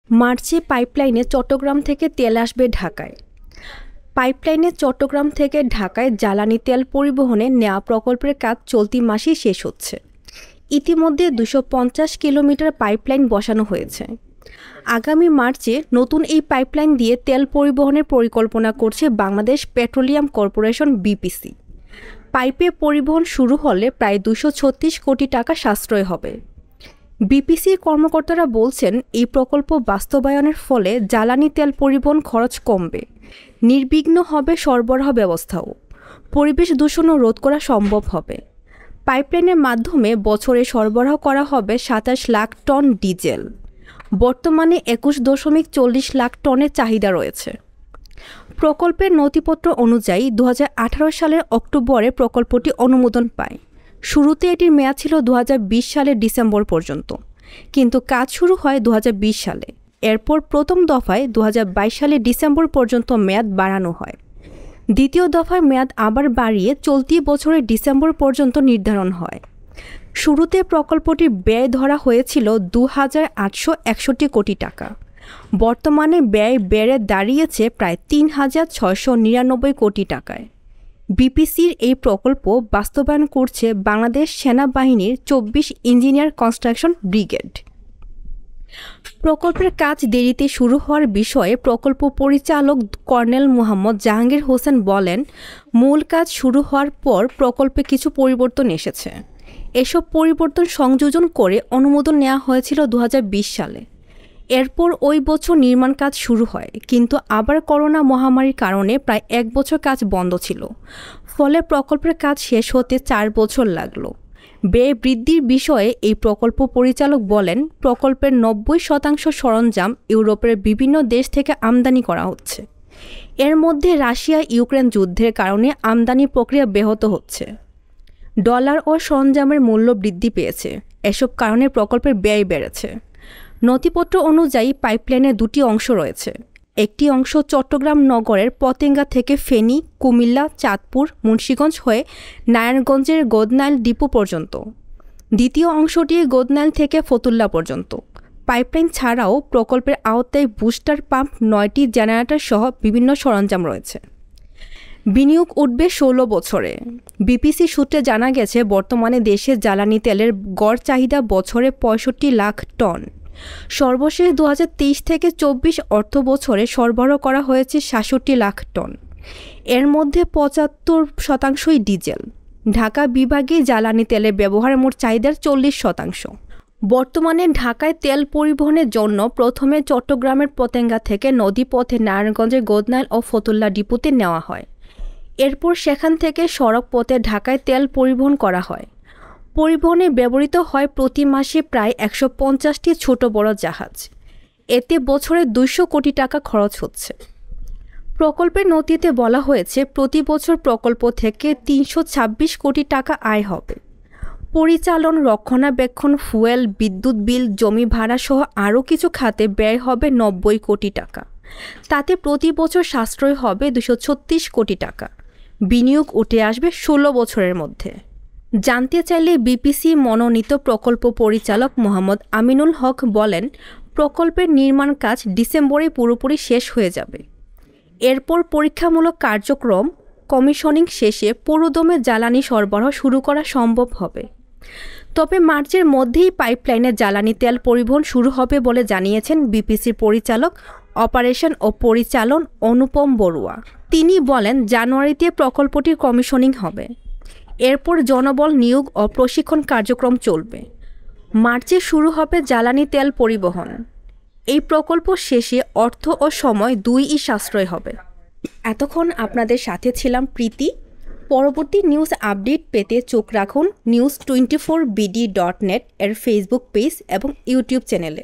মার্চে পাইপলাইনে চট্টগ্রাম থেকে তেল আসবে ঢাকায়। পাইপলাইনে চট্টগ্রাম থেকে ঢাকায় জ্বালানি তেল পরিবহনে নেওয়া প্রকল্পের কাজ চলতি মাসেই শেষ হচ্ছে। ইতিমধ্যে 250 কিলোমিটার পাইপলাইন বসানো হয়েছে। আগামী মার্চে নতুন এই পাইপলাইন দিয়ে তেল পরিবহনের পরিকল্পনা করছে বাংলাদেশ পেট্রোলিয়াম কর্পোরেশন বিপিসি। পাইপে পরিবহন শুরু হলে প্রায় 236 কোটি টাকা সাশ্রয় হবে। বিপিসির কর্মকর্তারা বলছেন, এই প্রকল্প বাস্তবায়নের ফলে জ্বালানি তেল পরিবহন খরচ কমবে, নির্বিঘ্ন হবে সরবরাহ ব্যবস্থাও, পরিবেশ দূষণও রোধ করা সম্ভব হবে। পাইপলাইনের মাধ্যমে বছরে সরবরাহ করা হবে 27 লাখ টন ডিজেল। বর্তমানে 21.40 লাখ টনের চাহিদা রয়েছে। প্রকল্পের নথিপত্র অনুযায়ী 2018 সালের অক্টোবরে প্রকল্পটি অনুমোদন পায়। শুরুতে এটির মেয়াদ ছিল 2020 সালের ডিসেম্বর পর্যন্ত, কিন্তু কাজ শুরু হয় 2020 সালে। এরপর প্রথম দফায় 2022 সালের ডিসেম্বর পর্যন্ত মেয়াদ বাড়ানো হয়। দ্বিতীয় দফায় মেয়াদ আবার বাড়িয়ে চলতি বছরের ডিসেম্বর পর্যন্ত নির্ধারণ হয়। শুরুতে প্রকল্পটির ব্যয় ধরা হয়েছিল 2,861 কোটি টাকা। বর্তমানে ব্যয় বেড়ে দাঁড়িয়েছে প্রায় 3,699 কোটি টাকায়। বিপিসির এই প্রকল্প বাস্তবায়ন করছে বাংলাদেশ সেনাবাহিনীর 24 ইঞ্জিনিয়ার কনস্ট্রাকশন ব্রিগেড। প্রকল্পের কাজ দেরিতে শুরু হওয়ার বিষয়ে প্রকল্প পরিচালক কর্নেল মোহাম্মদ জাহাঙ্গীর হোসেন বলেন, মূল কাজ শুরু হওয়ার পর প্রকল্পে কিছু পরিবর্তন এসেছে। এসব পরিবর্তন সংযোজন করে অনুমোদন নেওয়া হয়েছিল 2020 সালে। এরপর ওই বছর নির্মাণ কাজ শুরু হয়, কিন্তু আবার করোনা মহামারীর কারণে প্রায় 1 বছর কাজ বন্ধ ছিল। ফলে প্রকল্পের কাজ শেষ হতে 4 বছর লাগলো। ব্যয় বৃদ্ধির বিষয়ে এই প্রকল্প পরিচালক বলেন, প্রকল্পের 90% সরঞ্জাম ইউরোপের বিভিন্ন দেশ থেকে আমদানি করা হচ্ছে। এর মধ্যে রাশিয়া ইউক্রেন যুদ্ধের কারণে আমদানি প্রক্রিয়া ব্যাহত হচ্ছে। ডলার ও সরঞ্জামের মূল্য বৃদ্ধি পেয়েছে। এসব কারণে প্রকল্পের ব্যয় বেড়েছে। নথিপত্র অনুযায়ী পাইপলাইনের 2টি অংশ রয়েছে। একটি অংশ চট্টগ্রাম নগরের পতেঙ্গা থেকে ফেনী, কুমিল্লা, চাঁদপুর, মুন্সিগঞ্জ হয়ে নারায়ণগঞ্জের গোদনাইল ডিপো পর্যন্ত। দ্বিতীয় অংশটি গোদনাইল থেকে ফতুল্লা পর্যন্ত। পাইপলাইন ছাড়াও প্রকল্পের আওতায় বুস্টার পাম্প, 9টি জেনারেটর সহ বিভিন্ন সরঞ্জাম রয়েছে। বিনিয়োগ উঠবে 16 বছরে। বিপিসি সূত্রে জানা গেছে, বর্তমানে দেশে জ্বালানি তেলের গড় চাহিদা বছরে 65 লাখ টন। সর্বশেষ 2023 থেকে 24 অর্থ বছরে সরবরাহ করা হয়েছে 66 লাখ টন। এর মধ্যে 75% ডিজেল। ঢাকা বিভাগে জ্বালানি তেলের ব্যবহার মোট চাহিদার 40%। বর্তমানে ঢাকায় তেল পরিবহনের জন্য প্রথমে চট্টগ্রামের পতেঙ্গা থেকে নদীপথে নারায়ণগঞ্জের গোদনাইল ও ফতুল্লা ডিপোতে নেওয়া হয়। এরপর সেখান থেকে সড়ক পথে ঢাকায় তেল পরিবহন করা হয়। পরিবহনে ব্যবহৃত হয় প্রতি মাসে প্রায় 150টি ছোট বড় জাহাজ। এতে বছরে 200 কোটি টাকা খরচ হচ্ছে। প্রকল্পের নথিতে বলা হয়েছে, প্রতি বছর প্রকল্প থেকে 326 কোটি টাকা আয় হবে। পরিচালন, রক্ষণাবেক্ষণ, ফুয়েল, বিদ্যুৎ বিল, জমি ভাড়া সহ আরও কিছু খাতে ব্যয় হবে 90 কোটি টাকা। তাতে প্রতি বছর সাশ্রয় হবে 236 কোটি টাকা। বিনিয়োগ উঠে আসবে 16 বছরের মধ্যে। জানতে চাইলে বিপিসি মনোনীত প্রকল্প পরিচালক মোহাম্মদ আমিনুল হক বলেন, প্রকল্পের নির্মাণ কাজ ডিসেম্বরে পুরোপুরি শেষ হয়ে যাবে। এরপর পরীক্ষামূলক কার্যক্রম, কমিশনিং শেষে পুরোদমে জ্বালানি সরবরাহ শুরু করা সম্ভব হবে। তবে মার্চের মধ্যেই পাইপলাইনে জ্বালানি তেল পরিবহন শুরু হবে বলে জানিয়েছেন বিপিসির পরিচালক অপারেশন ও পরিচালন অনুপম বড়ুয়া। তিনি বলেন, জানুয়ারিতে প্রকল্পটির কমিশনিং হবে। এরপর জনবল নিয়োগ ও প্রশিক্ষণ কার্যক্রম চলবে। মার্চে শুরু হবে জ্বালানি তেল পরিবহন। এই প্রকল্প শেষে অর্থ ও সময় দুইই সাশ্রয় হবে। এতক্ষণ আপনাদের সাথে ছিলাম প্রীতি। পরবর্তী নিউজ আপডেট পেতে চোখ রাখুন news24bd.net এর ফেসবুক পেজ এবং ইউটিউব চ্যানেলে।